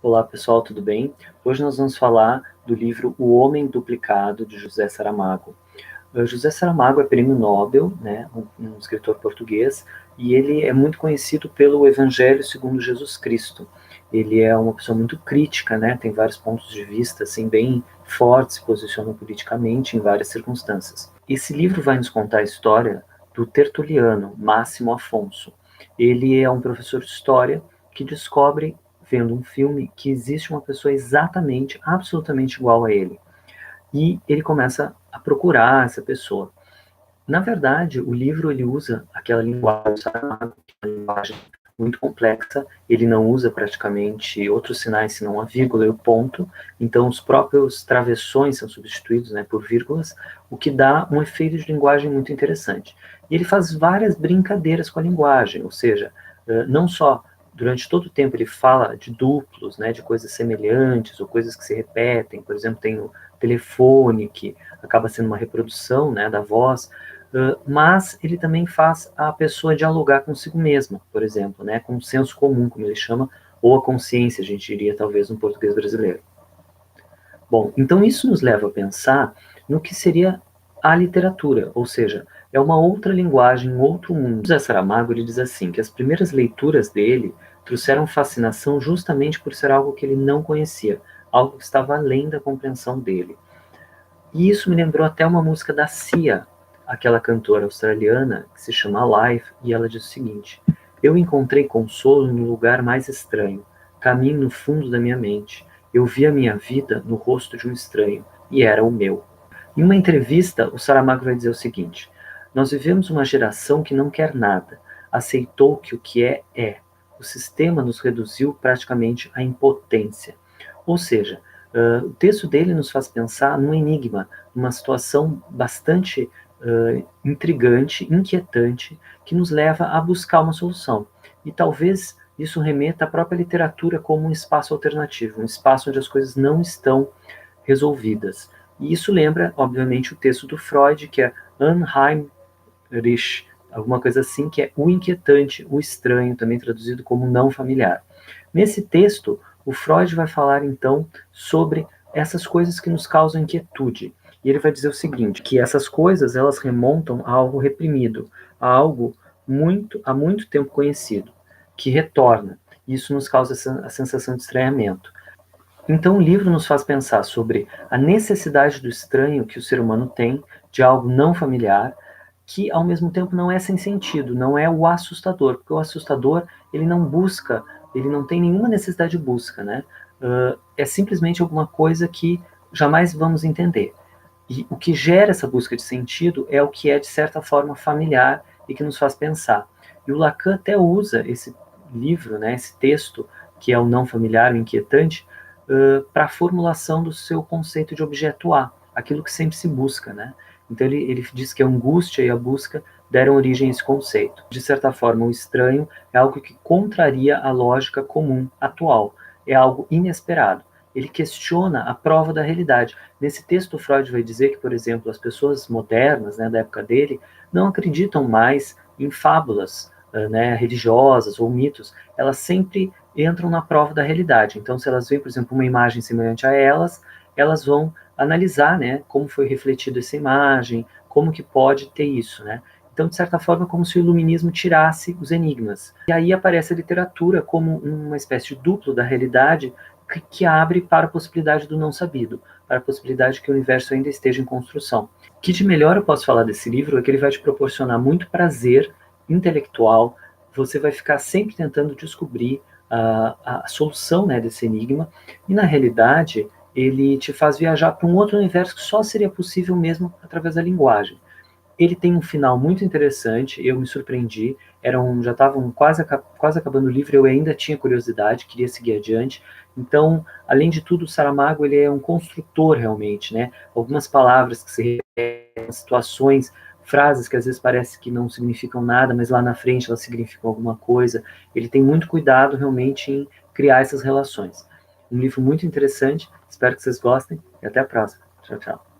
Olá pessoal, tudo bem? Hoje nós vamos falar do livro O Homem Duplicado, de José Saramago. José Saramago é prêmio Nobel, né, um escritor português, e ele é muito conhecido pelo Evangelho segundo Jesus Cristo. Ele é uma pessoa muito crítica, né, tem vários pontos de vista assim, bem fortes, se posiciona politicamente em várias circunstâncias. Esse livro vai nos contar a história do tertuliano Máximo Afonso. Ele é um professor de história que descobre, vendo um filme, que existe uma pessoa exatamente, absolutamente igual a ele. E ele começa a procurar essa pessoa. Na verdade, o livro ele usa aquela linguagem, uma linguagem muito complexa, ele não usa praticamente outros sinais senão a vírgula e o ponto, então os próprios travessões são substituídos, né, por vírgulas, o que dá um efeito de linguagem muito interessante. E ele faz várias brincadeiras com a linguagem, ou seja, não só durante todo o tempo ele fala de duplos, né, de coisas semelhantes ou coisas que se repetem, por exemplo, tem o telefone, que acaba sendo uma reprodução, né, da voz, mas ele também faz a pessoa dialogar consigo mesma, por exemplo, né, com o senso comum, como ele chama, ou a consciência, a gente diria talvez no português brasileiro. Bom, então isso nos leva a pensar no que seria a literatura, ou seja, é uma outra linguagem, um outro mundo. José Saramago ele diz assim, que as primeiras leituras dele trouxeram fascinação justamente por ser algo que ele não conhecia, algo que estava além da compreensão dele. E isso me lembrou até uma música da Cia, aquela cantora australiana que se chama Life, e ela diz o seguinte: eu encontrei consolo no lugar mais estranho, caminho no fundo da minha mente. Eu vi a minha vida no rosto de um estranho, e era o meu. Em uma entrevista, o Saramago vai dizer o seguinte: nós vivemos uma geração que não quer nada, aceitou que o que é, é. O sistema nos reduziu praticamente à impotência. Ou seja, o texto dele nos faz pensar num enigma, numa situação bastante intrigante, inquietante, que nos leva a buscar uma solução. E talvez isso remeta à própria literatura como um espaço alternativo, um espaço onde as coisas não estão resolvidas. E isso lembra, obviamente, o texto do Freud, que é Unheimlich, alguma coisa assim, que é o inquietante, o estranho, também traduzido como não familiar. Nesse texto, o Freud vai falar então sobre essas coisas que nos causam inquietude. E ele vai dizer o seguinte, que essas coisas elas remontam a algo reprimido, a algo há muito tempo conhecido, que retorna. Isso nos causa a sensação de estranhamento. Então o livro nos faz pensar sobre a necessidade do estranho que o ser humano tem, de algo não familiar, que ao mesmo tempo não é sem sentido, não é o assustador, porque o assustador ele não busca, ele não tem nenhuma necessidade de busca, né? É simplesmente alguma coisa que jamais vamos entender. E o que gera essa busca de sentido é o que é de certa forma familiar e que nos faz pensar. E o Lacan até usa esse livro, né, esse texto, que é o não familiar, o inquietante, para a formulação do seu conceito de objeto A, aquilo que sempre se busca, né? Então ele diz que a angústia e a busca deram origem a esse conceito. De certa forma, o estranho é algo que contraria a lógica comum atual, é algo inesperado. Ele questiona a prova da realidade. Nesse texto, Freud vai dizer que, por exemplo, as pessoas modernas, né, da época dele, não acreditam mais em fábulas, né, religiosas ou mitos. Elas sempre entram na prova da realidade. Então, se elas veem, por exemplo, uma imagem semelhante a elas, elas vão analisar, né, como foi refletida essa imagem, como que pode ter isso, né? Então, de certa forma, é como se o iluminismo tirasse os enigmas. E aí aparece a literatura como uma espécie de duplo da realidade que abre para a possibilidade do não sabido, para a possibilidade que o universo ainda esteja em construção. O que de melhor eu posso falar desse livro é que ele vai te proporcionar muito prazer intelectual, você vai ficar sempre tentando descobrir a solução, né, desse enigma, e na realidade ele te faz viajar para um outro universo que só seria possível mesmo através da linguagem. Ele tem um final muito interessante, eu me surpreendi, já estavam quase acabando o livro, eu ainda tinha curiosidade, queria seguir adiante. Então, além de tudo, o Saramago ele é um construtor realmente, né? Algumas palavras que se repetem, situações, frases que às vezes parece que não significam nada, mas lá na frente elas significam alguma coisa. Ele tem muito cuidado realmente em criar essas relações. Um livro muito interessante, espero que vocês gostem e até a próxima. Tchau, tchau.